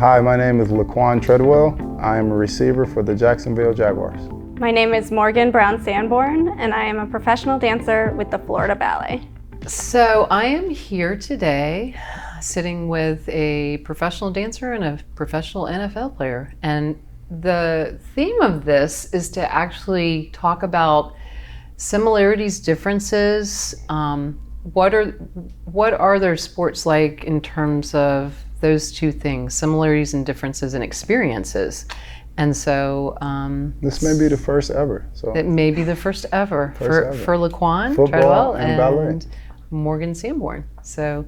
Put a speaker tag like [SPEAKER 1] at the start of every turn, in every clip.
[SPEAKER 1] Hi, my name is Laquon Treadwell. I am a receiver for the Jacksonville Jaguars.
[SPEAKER 2] My name is Morgan Brown Sanborn, and I am a professional dancer with the Florida Ballet.
[SPEAKER 3] So I am here today sitting with a professional dancer and a professional NFL player. And the theme of this is to actually talk about similarities, differences. What are their sports like in terms of those two things, similarities and differences and experiences? And so
[SPEAKER 1] this may be the first ever. So
[SPEAKER 3] it may be the first ever for Laquon
[SPEAKER 1] Football
[SPEAKER 3] Treadwell
[SPEAKER 1] and ballet.
[SPEAKER 3] Morgan Sanborn. So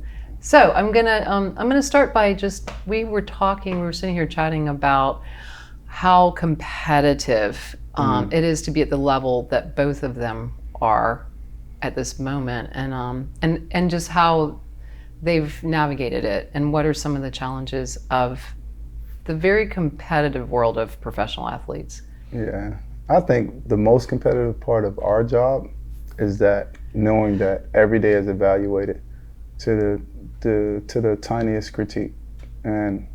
[SPEAKER 3] I'm gonna start by we were sitting here chatting about how competitive it is to be at the level that both of them are at this moment, and just how they've navigated it, and what are some of the challenges of the very competitive world of professional athletes.
[SPEAKER 1] Yeah, I think the most competitive part of our job is that knowing that every day is evaluated to the tiniest critique, and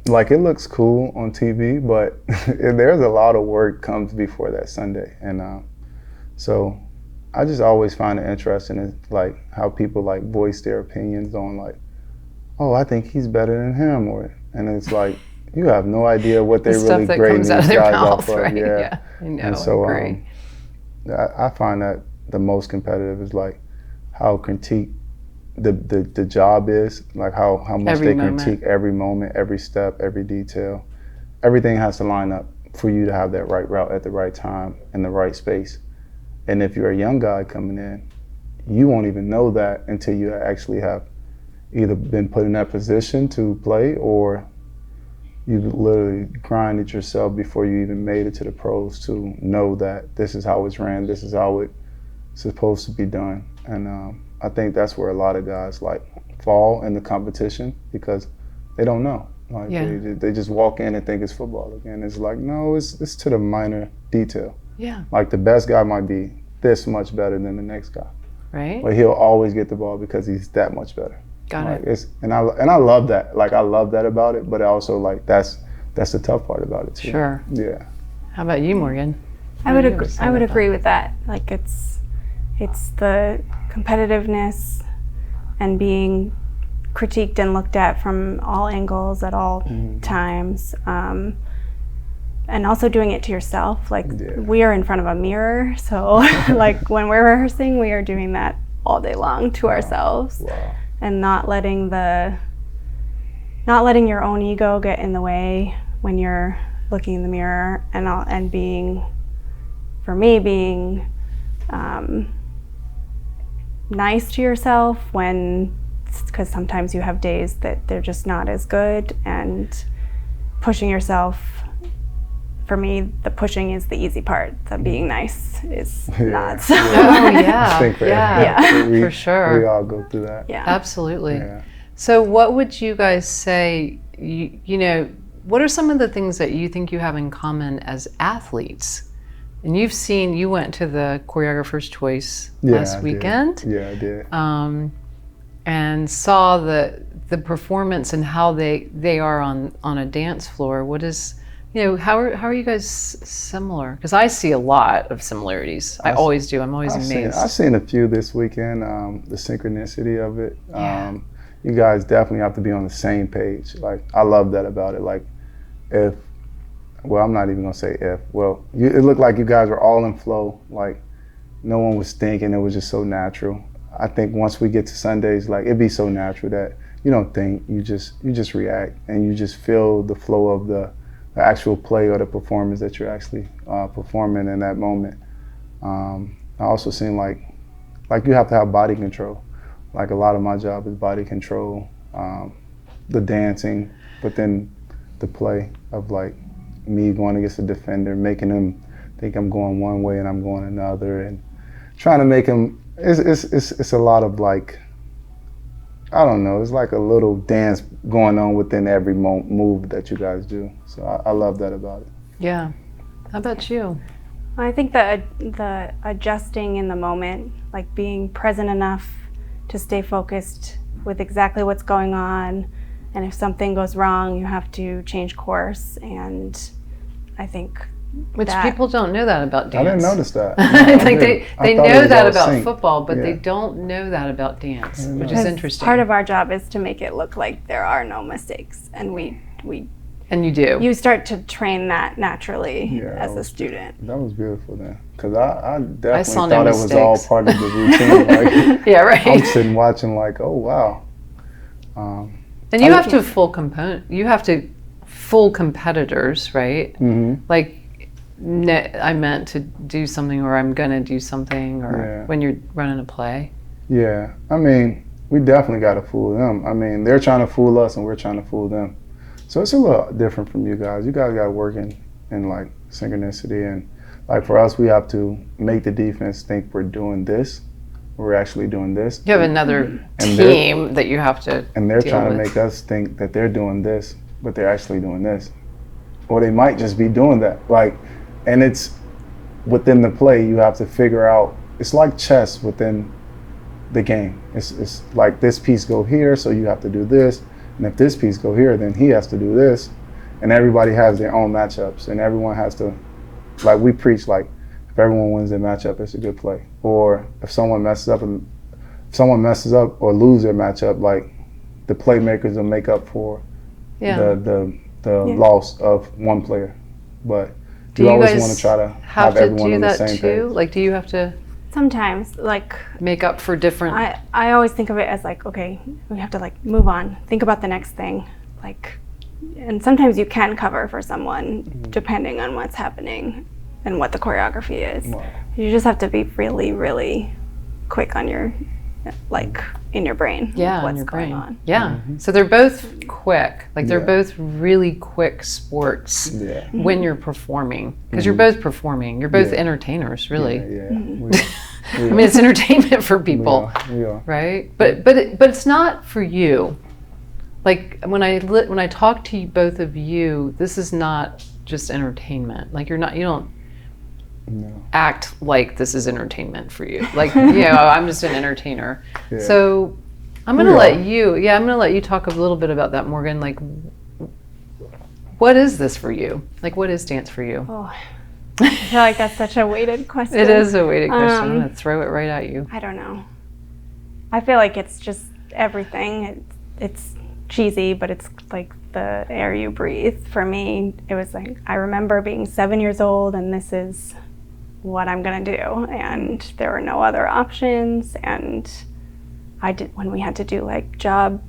[SPEAKER 1] like it looks cool on TV, but there's a lot of work comes before that Sunday, and so I just always find it interesting is like how people like voice their opinions on like, oh, I think he's better than him, and it's like you have no idea what they really grade these guys off of.
[SPEAKER 3] Right?
[SPEAKER 1] Yeah,
[SPEAKER 3] I know.
[SPEAKER 1] And so
[SPEAKER 3] I agree.
[SPEAKER 1] I find that the most competitive is like how critique the job is, like how much they critique every moment, every step, every detail. Everything has to line up for you to have that right route at the right time in the right space. And if you're a young guy coming in, you won't even know that until you actually have either been put in that position to play, or you've literally grinded yourself before you even made it to the pros to know that this is how it's ran, this is how it's supposed to be done. And I think that's where a lot of guys like fall in the competition because they don't know. Like they just walk in and think it's football again. It's like, no, it's to the minor detail.
[SPEAKER 3] Yeah.
[SPEAKER 1] Like the best guy might be this much better than the next guy.
[SPEAKER 3] Right.
[SPEAKER 1] But he'll always get the ball because he's that much better.
[SPEAKER 3] Got it.
[SPEAKER 1] And I love that. Like I love that about it, but also like that's the tough part about it too.
[SPEAKER 3] Sure.
[SPEAKER 1] Yeah.
[SPEAKER 3] How about you, Morgan?
[SPEAKER 2] I would agree with that. Like it's the competitiveness and being critiqued and looked at from all angles at all times. And also doing it to yourself. Like we are in front of a mirror, so like when we're rehearsing, we are doing that all day long to ourselves.
[SPEAKER 1] Wow.
[SPEAKER 2] And not letting your own ego get in the way when you're looking in the mirror, and being nice to yourself because sometimes you have days that they're just not as good, and pushing yourself. For me, the pushing is the easy part. The being nice is not. So.
[SPEAKER 3] Oh yeah,
[SPEAKER 1] I think
[SPEAKER 3] for sure.
[SPEAKER 1] We all go through that.
[SPEAKER 2] Yeah,
[SPEAKER 3] absolutely.
[SPEAKER 1] Yeah.
[SPEAKER 3] So, what would you guys say? What are some of the things that you think you have in common as athletes? And you went to the choreographer's choice last weekend.
[SPEAKER 1] Yeah, I did.
[SPEAKER 3] And saw the performance and how they are on a dance floor. What is how are you guys similar? Because I see a lot of similarities. I always do. I'm always amazed.
[SPEAKER 1] I've seen a few this weekend. The synchronicity of it.
[SPEAKER 3] Yeah.
[SPEAKER 1] You guys definitely have to be on the same page. Like I love that about it. Like I'm not even gonna say if. Well, it looked like you guys were all in flow. Like no one was thinking. It was just so natural. I think once we get to Sundays, like it'd be so natural that you don't think. You just react and you just feel the flow of the actual play or the performance that you're actually performing in that moment. I also seen like you have to have body control. Like a lot of my job is body control, the dancing, but then the play of like me going against a defender, making him think I'm going one way and I'm going another, and trying to make him. It's a lot of like, I don't know, it's like a little dance going on within every move that you guys do. So I love that about it.
[SPEAKER 3] Yeah. How about you?
[SPEAKER 2] I think the adjusting in the moment, like being present enough to stay focused with exactly what's going on, and if something goes wrong, you have to change course. And I think
[SPEAKER 3] Which people don't know that about dance.
[SPEAKER 1] I didn't notice that.
[SPEAKER 3] Like they know that about
[SPEAKER 1] synced.
[SPEAKER 3] football, but they don't know that about dance, which is interesting.
[SPEAKER 2] Part of our job is to make it look like there are no mistakes, and we
[SPEAKER 3] and you do.
[SPEAKER 2] You start to train that naturally as a student.
[SPEAKER 1] That was beautiful then, because I definitely
[SPEAKER 3] saw
[SPEAKER 1] thought
[SPEAKER 3] no
[SPEAKER 1] it was all
[SPEAKER 3] mistakes.
[SPEAKER 1] part of the routine. Like,
[SPEAKER 3] Yeah, right.
[SPEAKER 1] I'm sitting watching like, oh wow.
[SPEAKER 3] And you have to you have to full competitors, right?
[SPEAKER 1] Mm-hmm.
[SPEAKER 3] Like, I meant to do something, or I'm gonna do something, or when you're running a play.
[SPEAKER 1] Yeah, I mean, we definitely got to fool them. I mean, they're trying to fool us, and we're trying to fool them. So it's a little different from you guys. You guys got to work in like synchronicity, and like for us, we have to make the defense think we're doing this. We're actually doing this.
[SPEAKER 3] You have another team that you have to.
[SPEAKER 1] And they're
[SPEAKER 3] deal
[SPEAKER 1] trying to
[SPEAKER 3] with.
[SPEAKER 1] make us think that they're doing this, but they're actually doing this, or they might just be doing that. Like, and it's within the play. You have to figure out. It's like chess within the game. It's like this piece go here, so you have to do this. And if this piece go here, then he has to do this. And everybody has their own matchups, and everyone has to, like we preach, like if everyone wins their matchup, it's a good play. Or if someone messes up or lose their matchup, like the playmakers will make up for the loss of one player. But you always want to try to have everyone on the same page.
[SPEAKER 3] Like, do you have to
[SPEAKER 2] sometimes like
[SPEAKER 3] make up for different?
[SPEAKER 2] I always think of it as like, okay, we have to like move on, think about the next thing, like, and sometimes you can cover for someone depending on what's happening and what the choreography is.
[SPEAKER 1] Wow.
[SPEAKER 2] You just have to be really, really quick on your, like, in your brain.
[SPEAKER 3] Yeah,
[SPEAKER 2] what's
[SPEAKER 3] in your
[SPEAKER 2] going
[SPEAKER 3] brain.
[SPEAKER 2] on.
[SPEAKER 3] Yeah. So they're both quick. Like they're both really quick sports when you're performing, because you're both performing. You're both entertainers, really. I mean, it's entertainment for people,
[SPEAKER 1] we are.
[SPEAKER 3] right? But it's not for you. Like when I talk to you, both of you, this is not just entertainment. Like you don't act like this is entertainment for you. Like, I'm just an entertainer.
[SPEAKER 1] Yeah.
[SPEAKER 3] So I'm gonna let you talk a little bit about that, Morgan. Like, what is this for you? Like, what is dance for you?
[SPEAKER 2] Oh, I feel like that's such a weighted question.
[SPEAKER 3] It is a weighted question. I'm gonna throw it right at you.
[SPEAKER 2] I don't know. I feel like it's just everything. It's cheesy, but it's like the air you breathe. For me, it was like, I remember being 7 years old and this is what I'm gonna do. And there were no other options. And when we had to do like job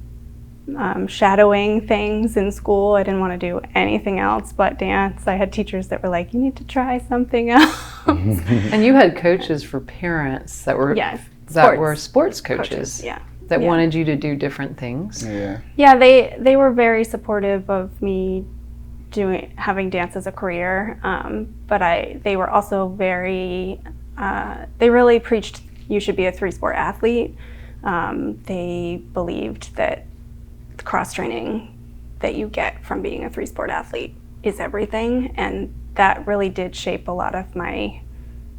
[SPEAKER 2] shadowing things in school, I didn't want to do anything else but dance. I had teachers that were like, you need to try something else.
[SPEAKER 3] And you had coaches for parents that were sports coaches. That wanted you to do different things.
[SPEAKER 2] Yeah, they were very supportive of me having dance as a career, but they were also very, they really preached you should be a 3-sport athlete. They believed that the cross training that you get from being a 3-sport athlete is everything, and that really did shape a lot of my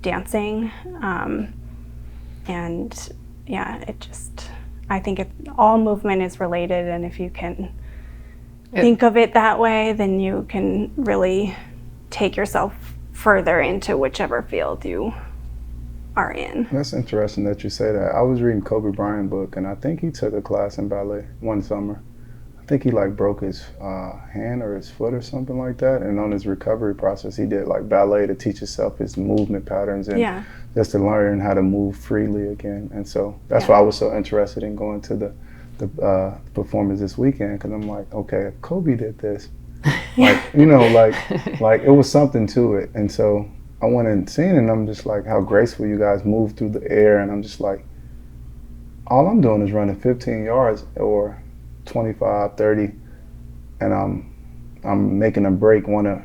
[SPEAKER 2] dancing. And yeah, I think all movement is related, and if you can think of it that way, then you can really take yourself further into whichever field you are in.
[SPEAKER 1] That's interesting that you say that. I was reading Kobe Bryant book, and I think he took a class in ballet one summer. I think he like broke his hand or his foot or something like that, and on his recovery process he did like ballet to teach himself his movement patterns and just to learn how to move freely again. And so that's why I was so interested in going to the performance this weekend, because I'm like, okay, if Kobe did this, like like it was something to it. And so I went and seen it, and I'm just like, how graceful you guys move through the air, and I'm just like, all I'm doing is running 15 yards or 25, 30, and I'm making a break, one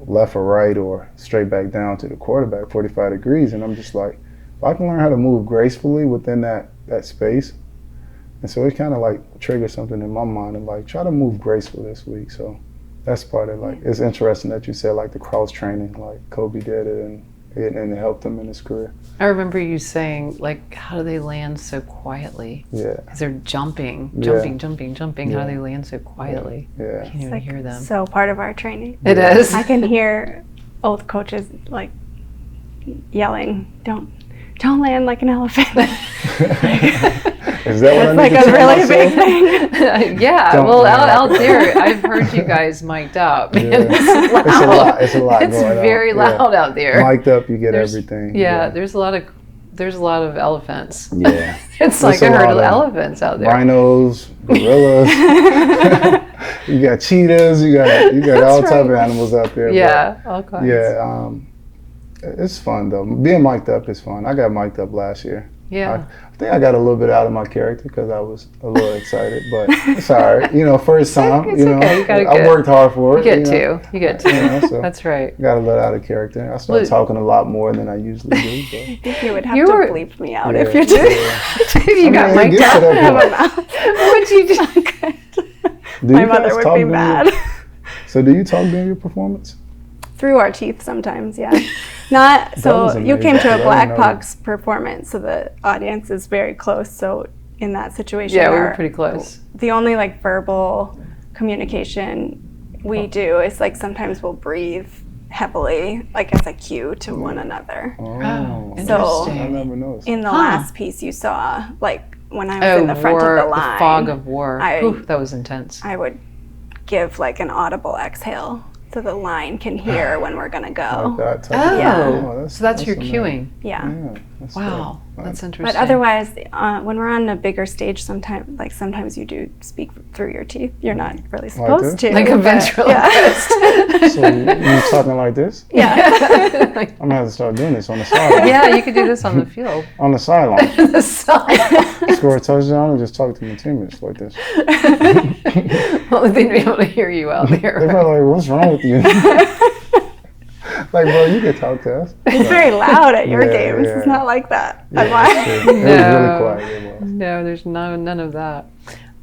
[SPEAKER 1] left or right or straight back down to the quarterback, 45 degrees, and I'm just like, if I can learn how to move gracefully within that space, and so it kind of like triggers something in my mind and like, try to move graceful this week. So that's part of like, it's interesting that you said like the cross training, like Kobe did it, and and it helped him in his career.
[SPEAKER 3] I remember you saying, like, how do they land so quietly?
[SPEAKER 1] Yeah.
[SPEAKER 3] Because they're jumping. How
[SPEAKER 1] Yeah.
[SPEAKER 3] do they land so quietly?
[SPEAKER 1] Yeah.
[SPEAKER 3] Can't even hear them.
[SPEAKER 2] So part of our training.
[SPEAKER 3] It is.
[SPEAKER 2] I can hear both coaches like yelling, "Don't land like an elephant."
[SPEAKER 1] Is that what
[SPEAKER 2] That's
[SPEAKER 1] I
[SPEAKER 2] like
[SPEAKER 1] need to
[SPEAKER 2] a
[SPEAKER 1] tell
[SPEAKER 2] really
[SPEAKER 1] myself?
[SPEAKER 2] big thing.
[SPEAKER 3] Yeah,
[SPEAKER 1] Don't
[SPEAKER 3] well,
[SPEAKER 1] land
[SPEAKER 3] out
[SPEAKER 1] like
[SPEAKER 3] there, I've heard you guys mic'd up.
[SPEAKER 1] Yeah.
[SPEAKER 3] It's loud.
[SPEAKER 1] It's a lot. It's a lot
[SPEAKER 3] It's
[SPEAKER 1] going on.
[SPEAKER 3] very loud out there.
[SPEAKER 1] Mic'd up, you get
[SPEAKER 3] There's-
[SPEAKER 1] everything.
[SPEAKER 3] Yeah, there's a lot of elephants.
[SPEAKER 1] Yeah.
[SPEAKER 3] It's like
[SPEAKER 1] There's
[SPEAKER 3] a
[SPEAKER 1] a
[SPEAKER 3] herd
[SPEAKER 1] lot
[SPEAKER 3] of
[SPEAKER 1] of
[SPEAKER 3] elephants out there.
[SPEAKER 1] Rhinos, gorillas. You got cheetahs. You got all type of animals out there.
[SPEAKER 3] Yeah, all
[SPEAKER 1] But
[SPEAKER 3] kinds.
[SPEAKER 1] yeah. It's fun though. Being mic'd up is fun. I got mic'd up last year.
[SPEAKER 3] Yeah.
[SPEAKER 1] I think I got a little bit out of my character because I was a little excited, but it's all right. First time.
[SPEAKER 3] It's okay. You gotta
[SPEAKER 1] I
[SPEAKER 3] get-
[SPEAKER 1] worked hard for it.
[SPEAKER 3] You get two.
[SPEAKER 1] So
[SPEAKER 3] That's right.
[SPEAKER 1] got a little out of character. I started
[SPEAKER 3] Well-
[SPEAKER 1] talking a lot more than I usually do. But
[SPEAKER 2] I think you would have
[SPEAKER 3] You
[SPEAKER 2] to
[SPEAKER 3] were-
[SPEAKER 2] bleep me out
[SPEAKER 1] yeah,
[SPEAKER 2] if you did.
[SPEAKER 1] yeah.
[SPEAKER 3] You got
[SPEAKER 1] it
[SPEAKER 3] mic'd
[SPEAKER 1] gets to
[SPEAKER 3] up.
[SPEAKER 1] that
[SPEAKER 2] Have a
[SPEAKER 1] point.
[SPEAKER 2] mouth.
[SPEAKER 3] What'd you do?
[SPEAKER 1] Do
[SPEAKER 2] My
[SPEAKER 1] you
[SPEAKER 2] mother
[SPEAKER 1] guys
[SPEAKER 2] would
[SPEAKER 1] talk
[SPEAKER 2] be
[SPEAKER 1] during
[SPEAKER 2] mad.
[SPEAKER 1] So do you talk during your performance?
[SPEAKER 2] Through our teeth sometimes, yeah. Not
[SPEAKER 1] was
[SPEAKER 2] so. You
[SPEAKER 1] amazing.
[SPEAKER 2] came to
[SPEAKER 1] I
[SPEAKER 2] a
[SPEAKER 1] didn't
[SPEAKER 2] Black
[SPEAKER 1] know
[SPEAKER 2] Pucks performance, so the audience is very close. So in that situation,
[SPEAKER 3] Yeah, we were pretty close.
[SPEAKER 2] The only like verbal communication we do is like sometimes we'll breathe heavily, like as a cue to one another.
[SPEAKER 1] Oh,
[SPEAKER 2] So-
[SPEAKER 1] I never noticed.
[SPEAKER 2] In the
[SPEAKER 3] Huh.
[SPEAKER 2] last piece, you saw like when I was in the front
[SPEAKER 3] war,
[SPEAKER 2] of the line,
[SPEAKER 3] fog of war.
[SPEAKER 2] I-
[SPEAKER 3] Oof, that was intense.
[SPEAKER 2] I would give like an audible exhale so the line can hear when we're gonna go.
[SPEAKER 1] Like that type of-
[SPEAKER 3] Oh,
[SPEAKER 1] Oh,
[SPEAKER 3] so that's your
[SPEAKER 1] amazing.
[SPEAKER 3] cueing.
[SPEAKER 2] Yeah.
[SPEAKER 1] Yeah, that's
[SPEAKER 3] Wow,
[SPEAKER 1] dope.
[SPEAKER 3] that's interesting.
[SPEAKER 2] But otherwise, when we're on a bigger stage, sometimes you do speak through your teeth. You're not really supposed
[SPEAKER 1] this?
[SPEAKER 2] to.
[SPEAKER 3] like a
[SPEAKER 2] but-
[SPEAKER 3] ventriloquist.
[SPEAKER 1] So you talking like this?
[SPEAKER 2] Yeah.
[SPEAKER 3] Like,
[SPEAKER 1] I'm gonna have to start doing this on the sideline.
[SPEAKER 3] yeah, you could do this on the field.
[SPEAKER 1] On the sideline.
[SPEAKER 3] The side.
[SPEAKER 1] Score a touchdown and just talk to my teammates like this.
[SPEAKER 3] Well, they'd be able to hear you out
[SPEAKER 1] They're
[SPEAKER 3] there.
[SPEAKER 1] probably like, "What's wrong with you?" Like, bro, you can talk to us.
[SPEAKER 2] It's very loud at your
[SPEAKER 1] Yeah,
[SPEAKER 2] games.
[SPEAKER 1] yeah.
[SPEAKER 2] It's not like that.
[SPEAKER 1] Yeah,
[SPEAKER 2] Am I?
[SPEAKER 1] it's true. It was
[SPEAKER 3] No.
[SPEAKER 1] really quiet. It was.
[SPEAKER 3] No, there's none of that.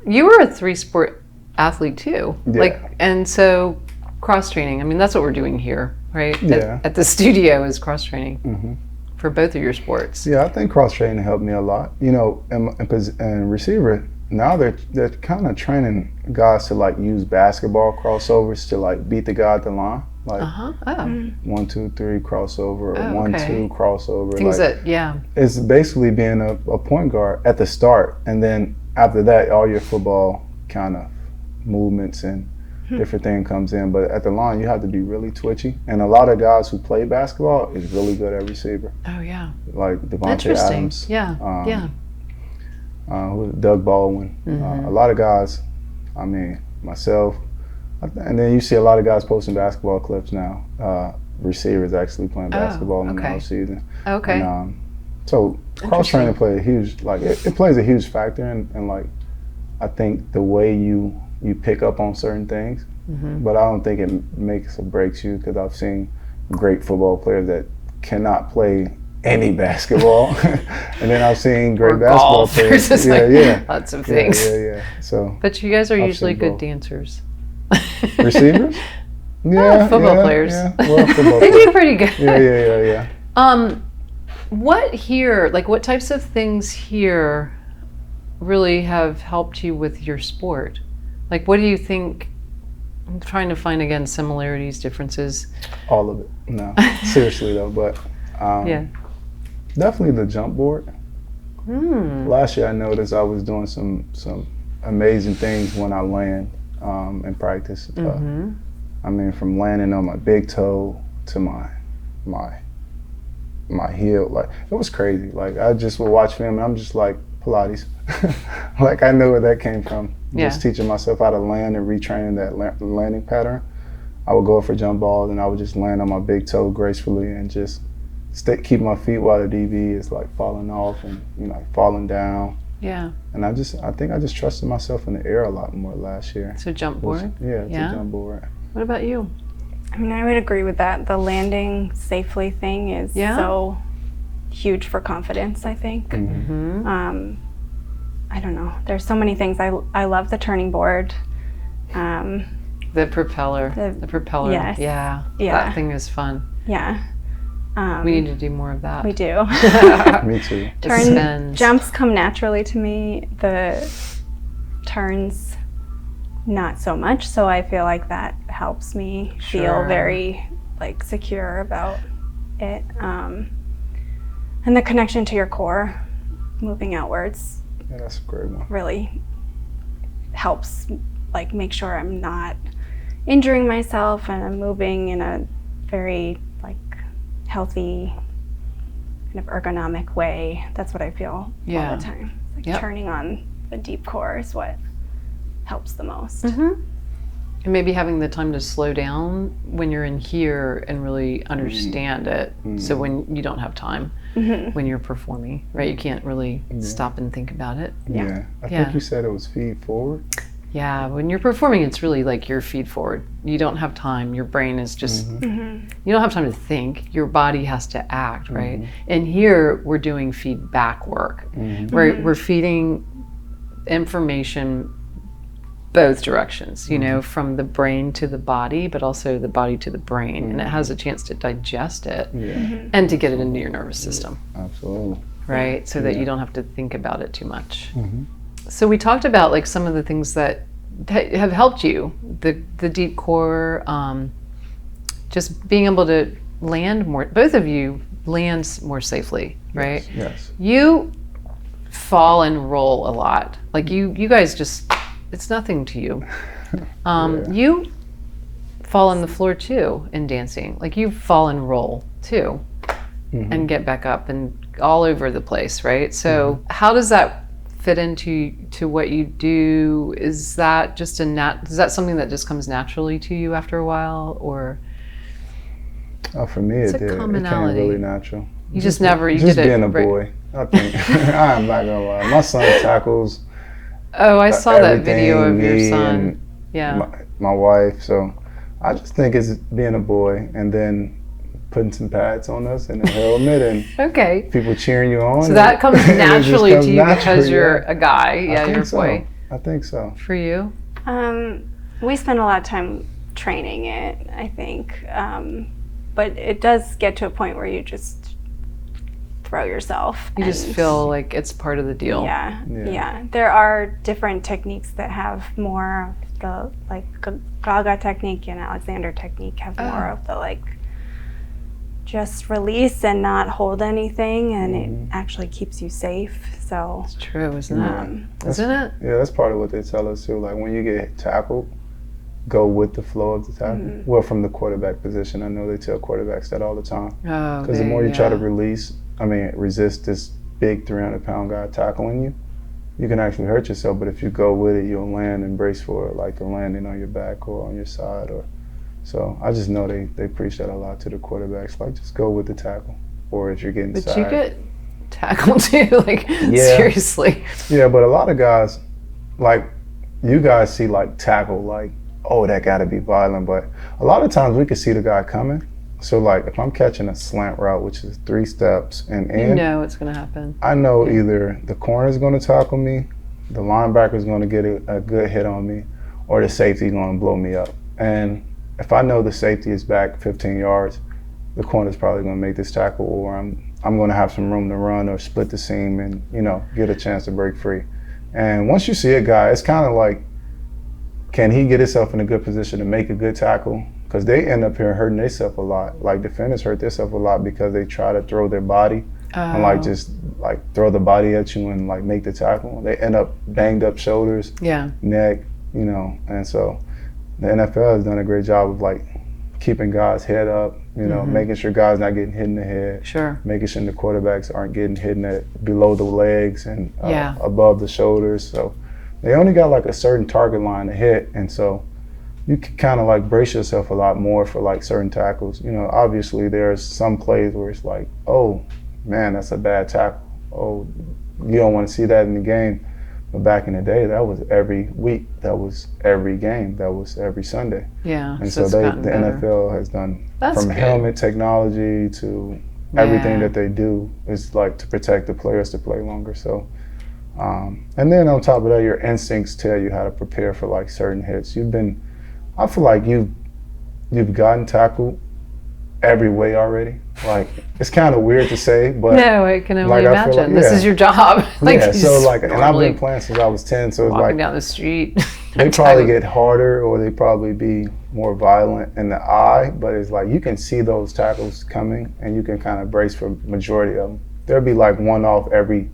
[SPEAKER 3] You were a 3-sport athlete too.
[SPEAKER 1] Yeah.
[SPEAKER 3] And so cross training. I mean, that's what we're doing here, right?
[SPEAKER 1] Yeah.
[SPEAKER 3] At the studio is cross training
[SPEAKER 1] Mm-hmm.
[SPEAKER 3] for both of your sports.
[SPEAKER 1] Yeah, I think cross training helped me a lot. And receiver, now they're kind of training guys to like use basketball crossovers to like beat the guy at the line, like
[SPEAKER 3] Uh-huh. Oh.
[SPEAKER 1] 1, 2, 3 crossover or
[SPEAKER 3] Oh,
[SPEAKER 1] 1,
[SPEAKER 3] okay.
[SPEAKER 1] 2 crossover.
[SPEAKER 3] Things
[SPEAKER 1] like,
[SPEAKER 3] that, yeah.
[SPEAKER 1] it's basically being a point guard at the start, and then after that, all your football kind of movements and different thing comes in. But at the line, you have to be really twitchy, and a lot of guys who play basketball is really good at receiver,
[SPEAKER 3] Oh, yeah.
[SPEAKER 1] like Devontae
[SPEAKER 3] Interesting.
[SPEAKER 1] Adams.
[SPEAKER 3] Yeah.
[SPEAKER 1] Um,
[SPEAKER 3] yeah.
[SPEAKER 1] Doug Baldwin.
[SPEAKER 3] Mm-hmm.
[SPEAKER 1] A lot of guys, I mean, myself, and then you see a lot of guys posting basketball clips now. Receivers actually playing basketball in the
[SPEAKER 3] okay.
[SPEAKER 1] off season.
[SPEAKER 3] Okay.
[SPEAKER 1] And, so cross training play a huge, like it plays a huge factor in like, I think the way you pick up on certain things,
[SPEAKER 3] Mm-hmm.
[SPEAKER 1] but I don't think it makes or breaks you, because I've seen great football players that cannot play any basketball, and then I've seen great
[SPEAKER 3] Or
[SPEAKER 1] basketball
[SPEAKER 3] golf. There's
[SPEAKER 1] players.
[SPEAKER 3] just
[SPEAKER 1] Yeah,
[SPEAKER 3] like
[SPEAKER 1] yeah.
[SPEAKER 3] lots of
[SPEAKER 1] Yeah,
[SPEAKER 3] things.
[SPEAKER 1] yeah. So
[SPEAKER 3] But you guys are
[SPEAKER 1] I've
[SPEAKER 3] usually
[SPEAKER 1] seen
[SPEAKER 3] good
[SPEAKER 1] both.
[SPEAKER 3] dancers.
[SPEAKER 1] receivers, yeah,
[SPEAKER 3] football
[SPEAKER 1] yeah,
[SPEAKER 3] players.
[SPEAKER 1] yeah. Well, football
[SPEAKER 3] They
[SPEAKER 1] players.
[SPEAKER 3] do pretty good.
[SPEAKER 1] Yeah.
[SPEAKER 3] What here, like what types of things here really have helped you with your sport? Like what do you think, I'm trying to find again similarities, differences.
[SPEAKER 1] All of it. No, seriously though, but
[SPEAKER 3] Yeah.
[SPEAKER 1] definitely the jump board. Last year I noticed I was doing some amazing things when I land in practice. I mean, from landing on my big toe to my heel, like it was crazy. Like I just would watch film and I'm just like, Pilates. Like I know where that came from.
[SPEAKER 3] Yeah.
[SPEAKER 1] Just teaching myself how to land and retraining that landing pattern. I would go for jump balls and I would just land on my big toe gracefully and just keep my feet while the DB is like falling off and falling down.
[SPEAKER 3] Yeah.
[SPEAKER 1] And I think I just trusted myself in the air a lot more last year.
[SPEAKER 3] So jump board.
[SPEAKER 1] Yeah,
[SPEAKER 3] Yeah.
[SPEAKER 1] to jump board.
[SPEAKER 3] What about you?
[SPEAKER 2] I mean, I would agree with that. The landing safely thing is
[SPEAKER 3] Yeah.
[SPEAKER 2] so huge for confidence, I think.
[SPEAKER 3] Mm-hmm.
[SPEAKER 2] I don't know. There's so many things. I love the turning board.
[SPEAKER 3] The propeller.
[SPEAKER 2] The-
[SPEAKER 3] The propeller.
[SPEAKER 2] yes.
[SPEAKER 3] Yeah.
[SPEAKER 2] Yeah.
[SPEAKER 3] That thing is fun.
[SPEAKER 2] Yeah.
[SPEAKER 3] We need to do more of that.
[SPEAKER 2] We do.
[SPEAKER 1] Me too.
[SPEAKER 2] Jumps come naturally to me. The turns, not so much. So I feel like that helps me feel very like secure about it. And the connection to your core, moving outwards.
[SPEAKER 1] Yeah, that's a great one.
[SPEAKER 2] Really helps, like, make sure I'm not injuring myself and I'm moving in a very like healthy, kind of ergonomic way. That's what I feel all the time. Like turning on the deep core is what helps the most.
[SPEAKER 3] And maybe having the time to slow down when you're in here and really understand it. So when you don't have time, when you're performing, right? You can't really stop and think about it.
[SPEAKER 1] Yeah. I think you said it was feed forward.
[SPEAKER 3] Yeah, when you're performing, it's really like your feed forward. You don't have time. Your brain is just, you don't have time to think. Your body has to act, right? And here we're doing feedback work. We're feeding information both directions, you know, from the brain to the body, but also the body to the brain. And it has a chance to digest it and to get it into your nervous system.
[SPEAKER 1] Absolutely.
[SPEAKER 3] Right? So that you don't have to think about it too much. So we talked about like some of the things that have helped you, the deep core, just being able to land more, both of you land more safely, right?
[SPEAKER 1] Yes.
[SPEAKER 3] You fall and roll a lot. Like you guys just, it's nothing to you. You fall on the floor too in dancing. Like you fall and roll too and get back up and all over the place, right? So how does that fit into what you do? Is that just is that something that just comes naturally to you after a while, or?
[SPEAKER 1] Oh, for me, it did. It came really natural.
[SPEAKER 3] You just never, you
[SPEAKER 1] just
[SPEAKER 3] did it.
[SPEAKER 1] Just being a boy, I think. I'm not gonna lie. My son tackles.
[SPEAKER 3] Oh, I saw that video of your son. Yeah.
[SPEAKER 1] My wife. So I just think it's being a boy, and then putting some pads on us and a helmet and people cheering you on.
[SPEAKER 3] So that comes naturally to you because you're a guy. Yeah, you're a boy.
[SPEAKER 1] I think so.
[SPEAKER 3] For you?
[SPEAKER 2] We spend a lot of time training it, I think. But it does get to a point where you just throw yourself.
[SPEAKER 3] You just feel like it's part of the deal.
[SPEAKER 2] Yeah. There are different techniques that have more of the, like Gaga technique and Alexander technique have more of the like just release and not hold anything, and it actually keeps you safe. So
[SPEAKER 3] it's true, isn't it? Isn't it?
[SPEAKER 1] Yeah, that's part of what they tell us too. Like when you get tackled, go with the flow of the tackle. Well, from the quarterback position, I know they tell quarterbacks that all the time. Because the more you try to resist this big 300-pound guy tackling you, you can actually hurt yourself. But if you go with it, you'll land and brace for it, like the landing on your back or on your side. Or so I just know they preach that a lot to the quarterbacks. Like just go with the tackle. Or if you're getting
[SPEAKER 3] sacked. But you get tackled too, like seriously.
[SPEAKER 1] Yeah, but a lot of guys, like you guys see like tackle like, oh, that got to be violent. But a lot of times we can see the guy coming. So like if I'm catching a slant route, which is 3 steps and in,
[SPEAKER 3] you know it's going to happen.
[SPEAKER 1] I know either the corner is going to tackle me, the linebacker is going to get a good hit on me, or the safety is going to blow me up. And if I know the safety is back 15 yards, the corner is probably going to make this tackle, or I'm going to have some room to run or split the seam and, you know, get a chance to break free. And once you see a guy, it's kind of like, can he get himself in a good position to make a good tackle? Because they end up here hurting themselves a lot. Like defenders hurt themselves a lot because they try to throw their body and like just like throw the body at you and like make the tackle. They end up banged up shoulders, neck, you know. And so the NFL has done a great job of like keeping guys' head up, you know, making sure guys not getting hit in the head, making sure the quarterbacks aren't getting hit below the legs and above the shoulders. So they only got like a certain target line to hit, and so you can kind of like brace yourself a lot more for like certain tackles. You know, obviously there's some plays where it's like, oh man, that's a bad tackle. Oh, you don't want to see that in the game. But back in the day, that was every week, that was every game, that was every Sunday.
[SPEAKER 3] Yeah.
[SPEAKER 1] And so the NFL has done from helmet technology to everything that they do is like to protect the players to play longer. So. And then on top of that, your instincts tell you how to prepare for like certain hits. I feel like you've gotten tackled every way already. Like, it's kind of weird to say, but
[SPEAKER 3] No, I can only
[SPEAKER 1] like, I feel
[SPEAKER 3] imagine.
[SPEAKER 1] like-
[SPEAKER 3] This
[SPEAKER 1] yeah.
[SPEAKER 3] is your job.
[SPEAKER 1] yeah, so like, and I've
[SPEAKER 3] normally
[SPEAKER 1] been playing since I was 10, so it's
[SPEAKER 3] walking
[SPEAKER 1] like,
[SPEAKER 3] down the street.
[SPEAKER 1] they probably get harder or they probably be more violent in the eye, but it's like you can see those tackles coming and you can kind of brace for majority of them. There'll be like one off every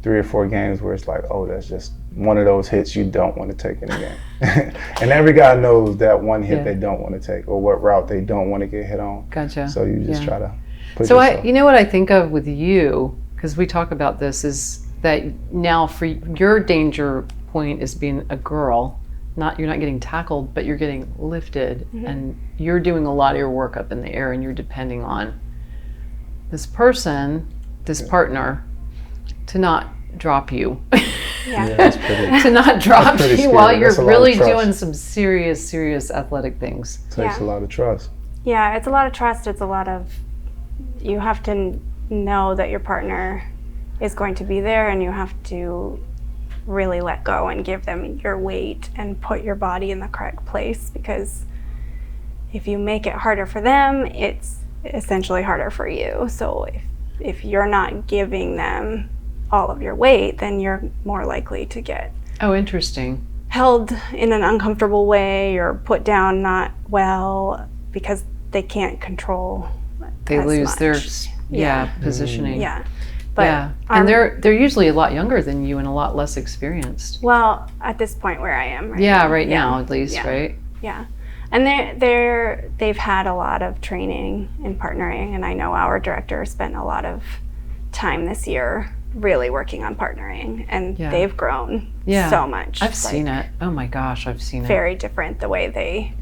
[SPEAKER 1] 3 or 4 games where it's like, oh, that's just one of those hits you don't want to take in a game. And every guy knows that one hit
[SPEAKER 3] Yeah.
[SPEAKER 1] they don't want to take or what route they don't want to get hit on.
[SPEAKER 3] Gotcha.
[SPEAKER 1] So you just
[SPEAKER 3] Yeah.
[SPEAKER 1] try to put
[SPEAKER 3] So
[SPEAKER 1] yourself.
[SPEAKER 3] you know what I think of with you, because we talk about this, is that now for your danger point is being a girl. You're not getting tackled, but you're getting lifted, and you're doing a lot of your work up in the air, and you're depending on this person, this partner, to not drop you,
[SPEAKER 2] Yeah.
[SPEAKER 1] Yeah, that's pretty.
[SPEAKER 3] to not drop
[SPEAKER 1] pretty
[SPEAKER 3] you while
[SPEAKER 1] scary.
[SPEAKER 3] you're
[SPEAKER 1] That's a lot of
[SPEAKER 3] really
[SPEAKER 1] trust.
[SPEAKER 3] doing some serious athletic things.
[SPEAKER 1] Takes
[SPEAKER 2] Yeah.
[SPEAKER 1] a lot of trust.
[SPEAKER 2] Yeah, it's a lot of trust. It's a lot of, you have to know that your partner is going to be there, and you have to really let go and give them your weight and put your body in the correct place, because if you make it harder for them, it's essentially harder for you. So if you're not giving them all of your weight, then you're more likely to get
[SPEAKER 3] Oh, interesting.
[SPEAKER 2] held in an uncomfortable way or put down not well, because they can't control
[SPEAKER 3] They
[SPEAKER 2] as
[SPEAKER 3] lose their
[SPEAKER 2] much.
[SPEAKER 3] positioning.
[SPEAKER 2] Yeah. But
[SPEAKER 3] Yeah, and they're usually a lot younger than you and a lot less experienced.
[SPEAKER 2] well, at this point where I am right
[SPEAKER 3] Yeah,
[SPEAKER 2] now.
[SPEAKER 3] right now at least,
[SPEAKER 2] Yeah.
[SPEAKER 3] right?
[SPEAKER 2] Yeah. And they've had a lot of training in partnering, and I know our director spent a lot of time this year really working on partnering, and
[SPEAKER 3] Yeah.
[SPEAKER 2] they've grown
[SPEAKER 3] Yeah.
[SPEAKER 2] so much.
[SPEAKER 3] I've seen it. Oh my gosh, I've seen it.
[SPEAKER 2] Very different the way they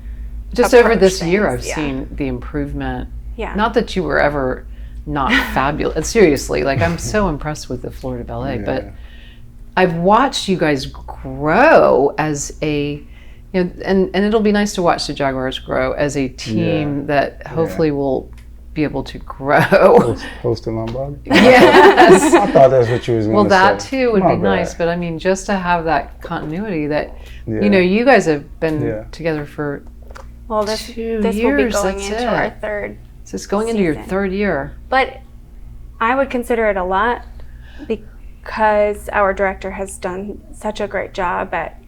[SPEAKER 3] Just over
[SPEAKER 2] approach
[SPEAKER 3] this year,
[SPEAKER 2] things,
[SPEAKER 3] I've
[SPEAKER 2] yeah.
[SPEAKER 3] seen the improvement.
[SPEAKER 2] yeah.
[SPEAKER 3] Not that you were ever not fabulous. Seriously, like I'm so impressed with the Florida Ballet, but
[SPEAKER 1] Yeah.
[SPEAKER 3] I've watched you guys grow as a, you know, and it'll be nice to watch the Jaguars grow as a team that hopefully will be able to grow.
[SPEAKER 1] Host in Lombardi?
[SPEAKER 3] Yes.
[SPEAKER 1] I thought that's what you was going to
[SPEAKER 3] Well,
[SPEAKER 1] say.
[SPEAKER 3] that too would
[SPEAKER 1] My
[SPEAKER 3] be nice,
[SPEAKER 1] bad.
[SPEAKER 3] but I mean, just to have that continuity that,
[SPEAKER 1] Yeah.
[SPEAKER 3] you know, you guys have been
[SPEAKER 1] Yeah.
[SPEAKER 3] together for,
[SPEAKER 2] Well, this
[SPEAKER 3] 2
[SPEAKER 2] will be
[SPEAKER 3] years,
[SPEAKER 2] going
[SPEAKER 3] that's
[SPEAKER 2] into
[SPEAKER 3] it.
[SPEAKER 2] our third.
[SPEAKER 3] so it's going into your
[SPEAKER 2] Season.
[SPEAKER 3] 3rd year.
[SPEAKER 2] But I would consider it a lot, because our director has done such a great job at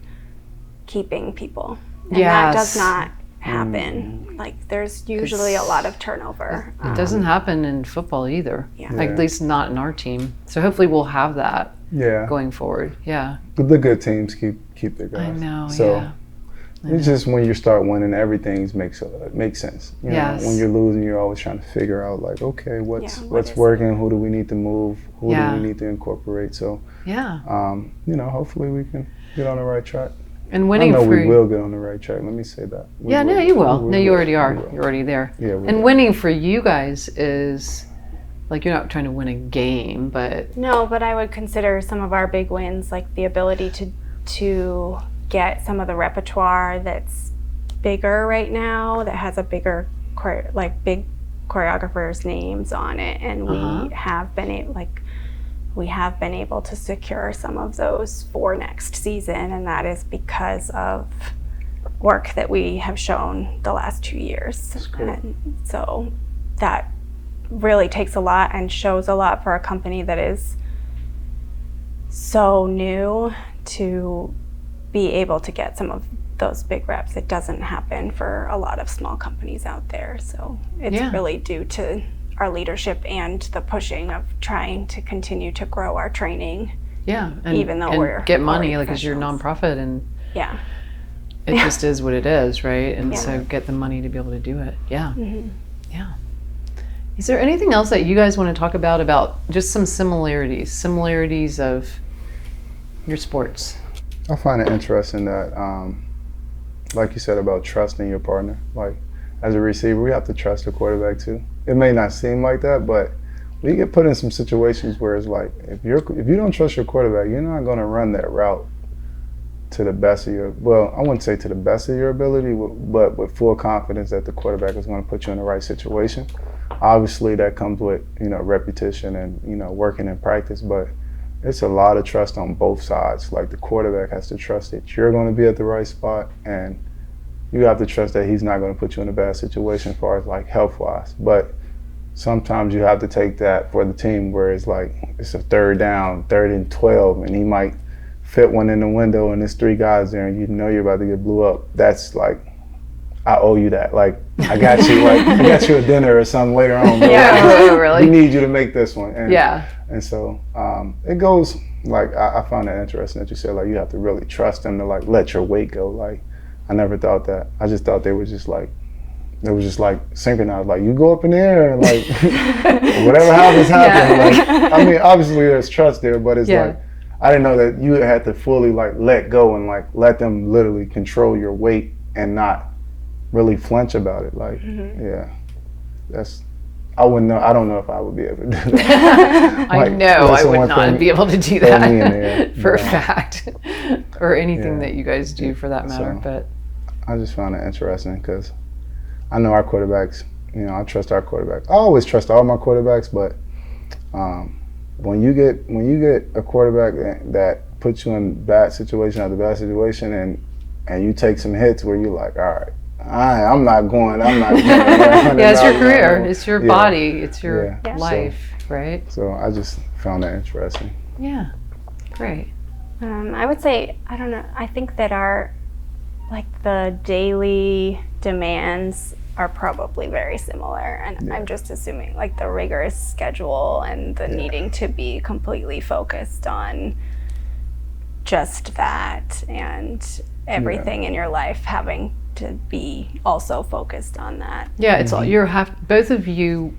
[SPEAKER 2] keeping people. And that does
[SPEAKER 3] Yes.
[SPEAKER 2] not happen. Like, there's usually a lot of turnover.
[SPEAKER 3] It doesn't happen in football either.
[SPEAKER 2] Yeah.
[SPEAKER 3] Like, at least not in our team. So hopefully we'll have that
[SPEAKER 1] Yeah.
[SPEAKER 3] going forward. Yeah.
[SPEAKER 1] The good teams keep their guys.
[SPEAKER 3] I know,
[SPEAKER 1] So
[SPEAKER 3] yeah.
[SPEAKER 1] it's just when you start winning, everything makes sense. You know,
[SPEAKER 3] Yes.
[SPEAKER 1] when you're losing, you're always trying to figure out like, okay, what's
[SPEAKER 2] what is
[SPEAKER 1] working? Who do we need to move? Who
[SPEAKER 3] Yeah.
[SPEAKER 1] do we need to incorporate? So,
[SPEAKER 3] Yeah.
[SPEAKER 1] you know, hopefully we can get on the right track.
[SPEAKER 3] And
[SPEAKER 1] I
[SPEAKER 3] winning
[SPEAKER 1] know
[SPEAKER 3] for
[SPEAKER 1] we will get on the right track. Let me say that. We
[SPEAKER 3] Yeah, no,
[SPEAKER 1] will.
[SPEAKER 3] you will.
[SPEAKER 1] We
[SPEAKER 3] No, you already
[SPEAKER 1] We
[SPEAKER 3] are.
[SPEAKER 1] will.
[SPEAKER 3] You're already there.
[SPEAKER 1] Yeah, we
[SPEAKER 3] And
[SPEAKER 1] will.
[SPEAKER 3] winning for you guys is like you're not trying to win a game, but
[SPEAKER 2] No, but I would consider some of our big wins, like the ability to get some of the repertoire that's bigger right now, that has a bigger big choreographers' names on it, and
[SPEAKER 3] Uh-huh.
[SPEAKER 2] we have been able to secure some of those for next season, and that is because of work that we have shown the last 2 years.
[SPEAKER 1] cool.
[SPEAKER 2] And so that really takes a lot and shows a lot for a company that is so new to be able to get some of those big reps. It doesn't happen for a lot of small companies out there. So it's
[SPEAKER 3] Yeah.
[SPEAKER 2] really due to our leadership and the pushing of trying to continue to grow our training.
[SPEAKER 3] yeah, and,
[SPEAKER 2] Even though
[SPEAKER 3] and
[SPEAKER 2] we're
[SPEAKER 3] get money,
[SPEAKER 2] already
[SPEAKER 3] like as your
[SPEAKER 2] professionals.
[SPEAKER 3] nonprofit, and
[SPEAKER 2] Yeah.
[SPEAKER 3] it just is what it is, right? And
[SPEAKER 2] Yeah.
[SPEAKER 3] so get the money to be able to do it. Yeah,
[SPEAKER 2] Mhm.
[SPEAKER 3] yeah. Is there anything else that you guys want to talk about just some similarities of your sports?
[SPEAKER 1] I find it interesting that, like you said about trusting your partner. Like as a receiver, we have to trust the quarterback too. It may not seem like that, but we get put in some situations where it's like if you don't trust your quarterback, you're not going to run that route to the best of your, well, I wouldn't say to the best of your ability, but with full confidence that the quarterback is going to put you in the right situation. Obviously, that comes with, you know, repetition and, you know, working in practice, but it's a lot of trust on both sides. Like the quarterback has to trust that you're going to be at the right spot, and you have to trust that he's not going to put you in a bad situation as far as like health wise. But sometimes you have to take that for the team where it's like it's a third down, 3rd and 12, and he might fit one in the window and there's 3 guys there and you know you're about to get blew up. That's like, I owe you that. Like, I got you, like, I got you a dinner or something later on. But
[SPEAKER 3] Yeah, really.
[SPEAKER 1] We need you to make this one. And,
[SPEAKER 3] Yeah.
[SPEAKER 1] And so it goes, like, I found that interesting that you said, like, you have to really trust them to, like, let your weight go. Like, I never thought that. I just thought they were just like, synchronized. Like, you go up in the air and, like, whatever happens, happens.
[SPEAKER 3] Yeah.
[SPEAKER 1] Like, I mean, obviously there's trust there, but it's like, I didn't know that you had to fully, like, let go and, like, let them literally control your weight and not really flinch about it. Like, yeah, I wouldn't know. I don't know if I would be able to do that.
[SPEAKER 3] I know I would not be able to do
[SPEAKER 1] throw me in there,
[SPEAKER 3] that for a fact, or anything
[SPEAKER 1] Yeah.
[SPEAKER 3] that you guys do for that matter.
[SPEAKER 1] So,
[SPEAKER 3] but
[SPEAKER 1] I just found it interesting because I know our quarterbacks. You know, I trust our quarterbacks. I always trust all my quarterbacks, but when you get a quarterback that puts you in bad situation after bad situation, and you take some hits where you're like, all right, I'm not going.
[SPEAKER 3] Yeah, it's your career. It's your body. It's your
[SPEAKER 1] Yeah.
[SPEAKER 3] life, right?
[SPEAKER 1] So I just found that interesting.
[SPEAKER 3] Yeah, great.
[SPEAKER 2] I would say, I don't know, I think that the daily demands are probably very similar. And I'm just assuming, like, the rigorous schedule and the needing to be completely focused on just that, and everything in your life having to be also focused on that.
[SPEAKER 3] Yeah, it's all both of you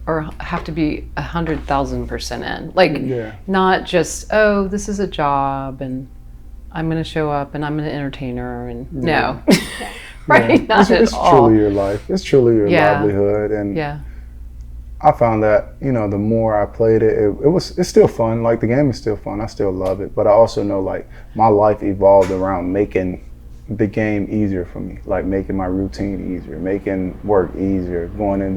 [SPEAKER 3] have to be 100,000% in. Like, not just, oh, this is a job and I'm going to show up and I'm an entertainer and no. Right? Not
[SPEAKER 1] it's
[SPEAKER 3] at all.
[SPEAKER 1] truly your life. It's truly your livelihood. And I found that, you know, the more I played it's still fun. Like, the game is still fun. I still love it. But I also know, like, my life evolved around making the game easier for me, like making my routine easier, making work easier, going in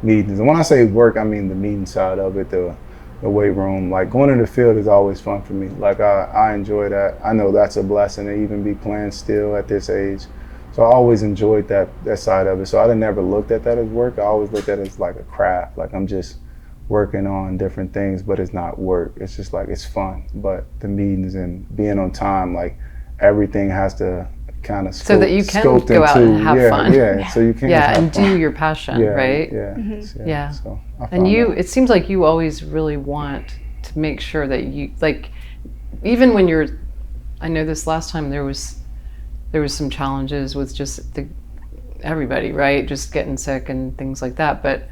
[SPEAKER 1] meetings. And when I say work, I mean the meeting side of it, the weight room. Like, going to the field is always fun for me. Like, I enjoy that. I know that's a blessing to even be playing still at this age. So I always enjoyed that side of it. So I never looked at that as work. I always looked at it as like a craft. Like, I'm just working on different things, but it's not work. It's just like, it's fun. But the meetings and being on time, like, everything has to kind of
[SPEAKER 3] so that you can go out and have fun.
[SPEAKER 1] Yeah, so you can
[SPEAKER 3] and do your passion, right?
[SPEAKER 1] Yeah. So
[SPEAKER 3] and it seems like you always really want to make sure that you, like, even when you're, I know this last time there was some challenges with just everybody, right? Just getting sick and things like that, but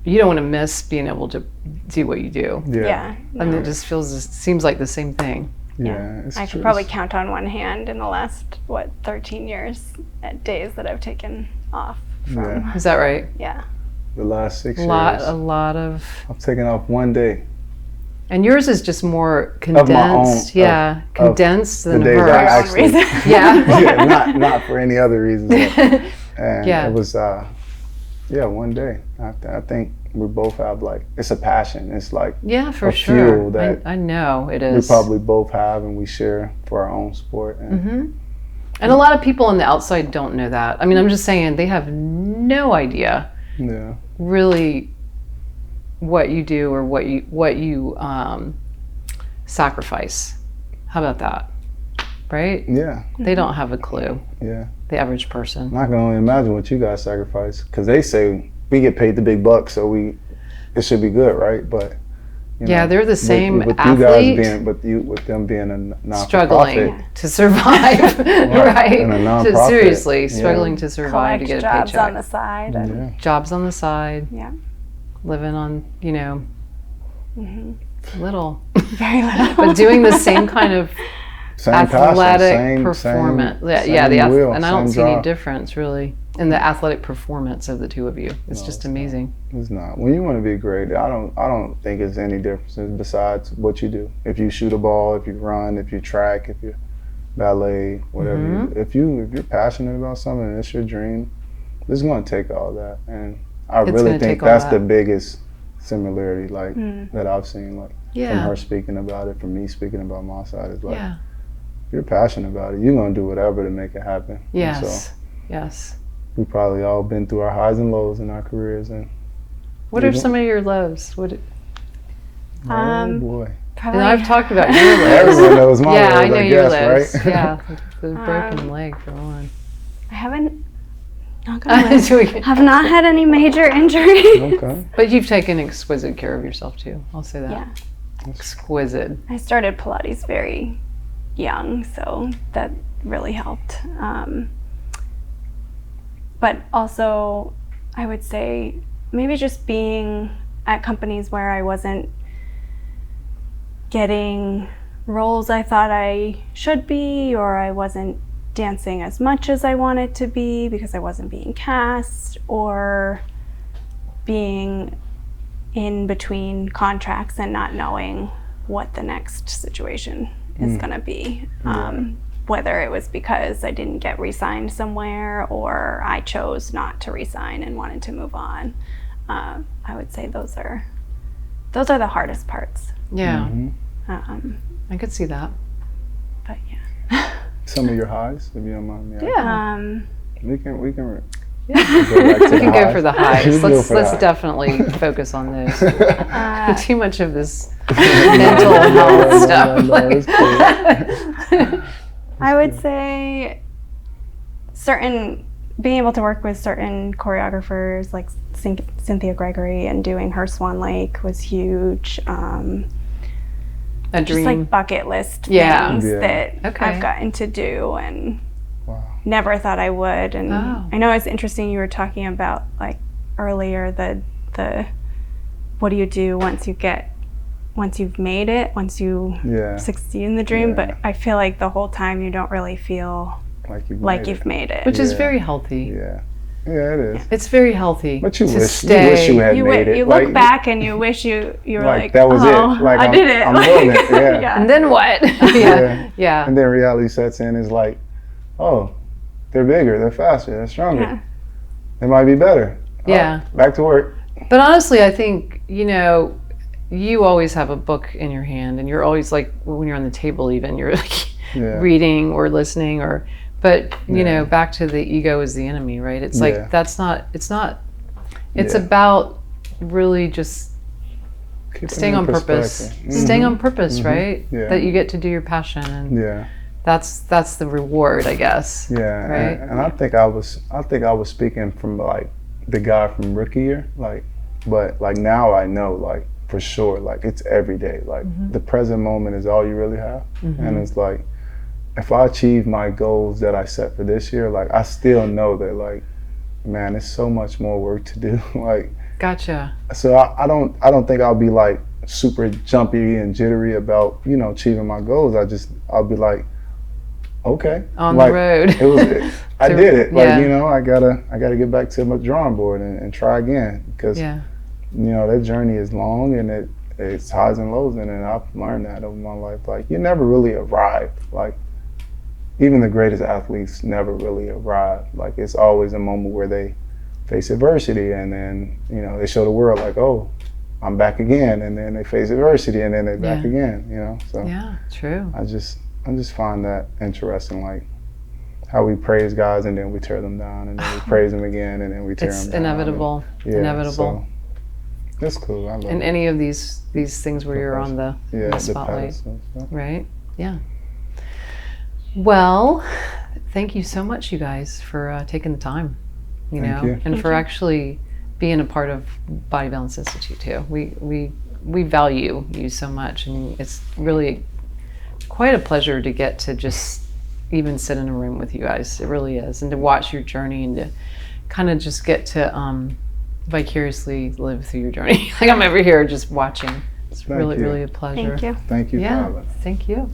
[SPEAKER 3] you don't want to miss being able to do what you do.
[SPEAKER 2] Yeah.
[SPEAKER 3] And it just seems like the same thing.
[SPEAKER 1] Yeah,
[SPEAKER 2] I could probably count on one hand in the last 13 years at days that I've taken off from.
[SPEAKER 3] Is that right?
[SPEAKER 2] Yeah.
[SPEAKER 1] The last 6 years.
[SPEAKER 3] A lot of.
[SPEAKER 1] I've taken off one day.
[SPEAKER 3] And yours is just more condensed. Condensed than
[SPEAKER 1] the days
[SPEAKER 3] hers.
[SPEAKER 1] I actually, not for any other reasons. And it was one day. I think we both have, like, it's a passion. It's like
[SPEAKER 3] for
[SPEAKER 1] a
[SPEAKER 3] sure.
[SPEAKER 1] fuel that
[SPEAKER 3] I know it is.
[SPEAKER 1] we probably both have, and we share for our own sport. And,
[SPEAKER 3] and a lot of people on the outside don't know that. I mean, I'm just saying they have no idea really what you do or what you sacrifice. How about that? Right?
[SPEAKER 1] Yeah.
[SPEAKER 3] They don't have a clue.
[SPEAKER 1] Yeah.
[SPEAKER 3] The average person.
[SPEAKER 1] I can only imagine what you guys sacrifice, because they say we get paid the big bucks, so it should be good, right? But you know,
[SPEAKER 3] they're the same
[SPEAKER 1] with
[SPEAKER 3] athlete.
[SPEAKER 1] You guys with them being a non-profit,
[SPEAKER 3] struggling to survive, right?
[SPEAKER 1] And a non-profit.
[SPEAKER 3] Seriously, struggling to survive, to get a
[SPEAKER 2] jobs
[SPEAKER 3] paycheck.
[SPEAKER 2] on the side. And
[SPEAKER 3] Jobs on the side.
[SPEAKER 2] Yeah.
[SPEAKER 3] Living on, little.
[SPEAKER 2] Very little.
[SPEAKER 3] But doing the same kind of athletic performance. And I don't see any difference really in the athletic performance of the two of you. It's just amazing.
[SPEAKER 1] It's not. When you want to be great, I don't think it's any differences besides what you do. If you shoot a ball, if you run, if you track, if you ballet, whatever. If you're passionate about something and it's your dream, it's going to take all that. And I really think that's the biggest similarity, like that I've seen, like from her speaking about it, from me speaking about my side, is like you're passionate about it, you're gonna do whatever to make it happen. And
[SPEAKER 3] Yes.
[SPEAKER 1] so
[SPEAKER 3] Yes.
[SPEAKER 1] we probably all been through our highs and lows in our careers, and
[SPEAKER 3] What are some of your lows?
[SPEAKER 1] oh boy,
[SPEAKER 2] Probably.
[SPEAKER 3] And I've talked about your lows.
[SPEAKER 1] everyone knows my
[SPEAKER 3] Yeah,
[SPEAKER 1] lows,
[SPEAKER 3] I know your
[SPEAKER 1] guess,
[SPEAKER 3] lows.
[SPEAKER 1] right?
[SPEAKER 3] Yeah, the broken leg for one.
[SPEAKER 2] I haven't. Not gonna lie,
[SPEAKER 3] So we can-
[SPEAKER 2] have not had any major injuries.
[SPEAKER 1] Okay.
[SPEAKER 3] But you've taken exquisite care of yourself too. I'll say that.
[SPEAKER 2] Yeah.
[SPEAKER 3] Exquisite.
[SPEAKER 2] I started Pilates very young, so that really helped. But also, I would say maybe just being at companies where I wasn't getting roles I thought I should be, or I wasn't dancing as much as I wanted to be because I wasn't being cast, or being in between contracts and not knowing what the next situation is going to be. Whether it was because I didn't get re-signed somewhere or I chose not to re-sign and wanted to move on. I would say those are the hardest parts.
[SPEAKER 3] Yeah.
[SPEAKER 2] Um,
[SPEAKER 3] I could see that.
[SPEAKER 2] but yeah.
[SPEAKER 1] Some of your highs, if you don't mind me asking.
[SPEAKER 3] Yeah.
[SPEAKER 1] We can
[SPEAKER 3] Yeah.
[SPEAKER 1] go back to
[SPEAKER 3] We can go for the highs.
[SPEAKER 1] Let's go
[SPEAKER 3] Let's
[SPEAKER 1] for the
[SPEAKER 3] let's
[SPEAKER 1] highs.
[SPEAKER 3] definitely focus on those. Too much of this
[SPEAKER 1] mental
[SPEAKER 3] mental health stuff.
[SPEAKER 1] No, it's cool.
[SPEAKER 2] I would say being able to work with certain choreographers like Cynthia Gregory and doing her Swan Lake was huge.
[SPEAKER 3] A
[SPEAKER 2] Just
[SPEAKER 3] dream.
[SPEAKER 2] like bucket list
[SPEAKER 3] Yeah.
[SPEAKER 2] things
[SPEAKER 1] Yeah.
[SPEAKER 2] that
[SPEAKER 3] Okay.
[SPEAKER 2] I've gotten to do and
[SPEAKER 1] Wow.
[SPEAKER 2] never thought I would. And
[SPEAKER 3] Oh.
[SPEAKER 2] I know it's interesting you were talking about like earlier the what do you do once you've made it, once you
[SPEAKER 1] Yeah.
[SPEAKER 2] succeed in the dream.
[SPEAKER 1] Yeah.
[SPEAKER 2] But I feel like the whole time you don't really feel
[SPEAKER 1] Like
[SPEAKER 2] you've made it.
[SPEAKER 3] Which is
[SPEAKER 1] Yeah.
[SPEAKER 3] very healthy.
[SPEAKER 1] Yeah. Yeah, it is.
[SPEAKER 3] It's very healthy.
[SPEAKER 1] But you
[SPEAKER 3] to
[SPEAKER 1] wish
[SPEAKER 3] stay.
[SPEAKER 1] you had made it.
[SPEAKER 2] You look back and you wish you were like,
[SPEAKER 1] that was
[SPEAKER 2] oh,
[SPEAKER 1] it. Like
[SPEAKER 2] I did it.
[SPEAKER 1] I'm doing it. Yeah.
[SPEAKER 3] And then what?
[SPEAKER 1] Yeah.
[SPEAKER 3] Yeah.
[SPEAKER 1] And then reality sets in is like, oh, they're bigger, they're faster, they're stronger.
[SPEAKER 2] Yeah.
[SPEAKER 1] They might be better.
[SPEAKER 3] Yeah.
[SPEAKER 1] Back to work.
[SPEAKER 3] But honestly, I think, you always have a book in your hand, and you're always like, when you're on the table even, you're like
[SPEAKER 1] Yeah.
[SPEAKER 3] reading or listening but
[SPEAKER 1] Yeah.
[SPEAKER 3] back to the ego is the enemy, right? It's
[SPEAKER 1] Yeah.
[SPEAKER 3] like, it's
[SPEAKER 1] Yeah.
[SPEAKER 3] about really just
[SPEAKER 1] Keeping
[SPEAKER 3] staying
[SPEAKER 1] it in
[SPEAKER 3] on purpose,
[SPEAKER 1] perspective.
[SPEAKER 3] staying on purpose, right?
[SPEAKER 1] Yeah.
[SPEAKER 3] That you get to do your passion, and
[SPEAKER 1] Yeah.
[SPEAKER 3] that's the reward, I guess.
[SPEAKER 1] Yeah.
[SPEAKER 3] Right.
[SPEAKER 1] And I think I was speaking from like the guy from rookie year, but now I know for sure, it's every day. The present moment is all you really have. And it's like, if I achieve my goals that I set for this year, I still know that man, there's so much more work to do.
[SPEAKER 3] Gotcha.
[SPEAKER 1] So I don't think I'll be super jumpy and jittery about, achieving my goals. I'll be okay.
[SPEAKER 3] On the road.
[SPEAKER 1] I did it.
[SPEAKER 3] Yeah.
[SPEAKER 1] I gotta get back to my drawing board and try again, because
[SPEAKER 3] Yeah.
[SPEAKER 1] that journey is long and it's highs and lows in it. And I've learned that over my life. You never really arrive. Even the greatest athletes never really arrive. It's always a moment where they face adversity, and then they show the world oh, I'm back again, and then they face adversity, and then they're back again. So
[SPEAKER 3] Yeah, true.
[SPEAKER 1] I just find that interesting, how we praise guys and then we tear them down, and then we praise them again and then we tear
[SPEAKER 3] It's
[SPEAKER 1] them down.
[SPEAKER 3] inevitable. Inevitable.
[SPEAKER 1] So that's cool. I love
[SPEAKER 3] In
[SPEAKER 1] it.
[SPEAKER 3] any of these things where you're on the
[SPEAKER 1] The
[SPEAKER 3] spotlight,
[SPEAKER 1] pedestal, so.
[SPEAKER 3] right? Yeah. Well, thank you so much, you guys, for taking the time,
[SPEAKER 1] Thank
[SPEAKER 3] and
[SPEAKER 1] you.
[SPEAKER 3] for actually being a part of Body Balance Institute too. We value you so much, and it's really quite a pleasure to get to just even sit in a room with you guys. It really is, and to watch your journey and to kind of just get to vicariously live through your journey. I'm over here just watching. It's
[SPEAKER 1] Thank
[SPEAKER 3] really,
[SPEAKER 1] you.
[SPEAKER 3] really a pleasure.
[SPEAKER 2] Thank you.
[SPEAKER 1] Thank you,
[SPEAKER 3] Yeah,
[SPEAKER 1] Tyler.
[SPEAKER 3] thank you.